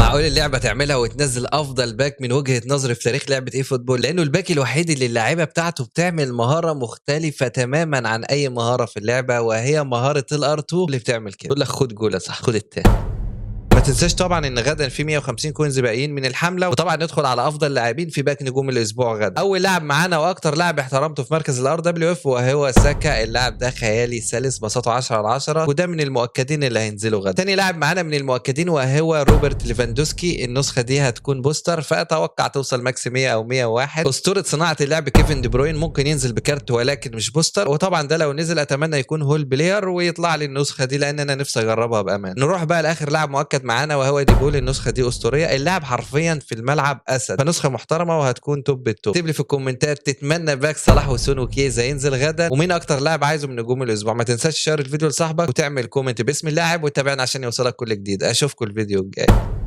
معقول اللعبه تعملها وتنزل افضل باك من وجهه نظري في تاريخ لعبه ايه فوتبول، لانه الباك الوحيد اللي اللعيبه بتاعته بتعمل مهاره مختلفه تماما عن اي مهاره في اللعبه، وهي مهاره الار2 اللي بتعمل كده. يقول لك خد جول يا صاحبي، خد التاني. ما تنساش طبعا ان غدا في 150 كوينز باقيين من الحمله، وطبعا ندخل على افضل لاعبين في باك نجوم الاسبوع غدا. اول لاعب معانا واكتر لاعب احترمته في مركز الار دبليو اف وهو ساكا. اللاعب ده خيالي سلس، بساطه 10 على 10، وده من المؤكدين اللي هينزلوا غدا. تاني لاعب معانا من المؤكدين وهو روبرت ليفاندوسكي. النسخه دي هتكون بوستر، فاتوقع توصل ماكس 100 او 101. اسطوره صناعه اللعب كيفن دي بروين ممكن ينزل بكارت ولكن مش بوستر، وطبعا ده لو نزل اتمنى يكون هول بلاير ويطلع لي النسخه دي، لان انا نفسي اجربها بامان. نروح بقى لاخر لاعب مؤكد معانا وهو دي بول. النسخه دي اسطوريه، اللاعب حرفيا في الملعب اسد، فنسخه محترمه وهتكون توب التوب. اكتب لي في الكومنتات تتمنى باك صلاح وسون وكيزا ينزل غدا، ومين اكتر لاعب عايزه من نجوم الاسبوع. ما تنساش تشارك الفيديو لصاحبك وتعمل كومنت باسم اللاعب وتابعنا عشان يوصلك كل جديد. اشوفكم الفيديو الجاي.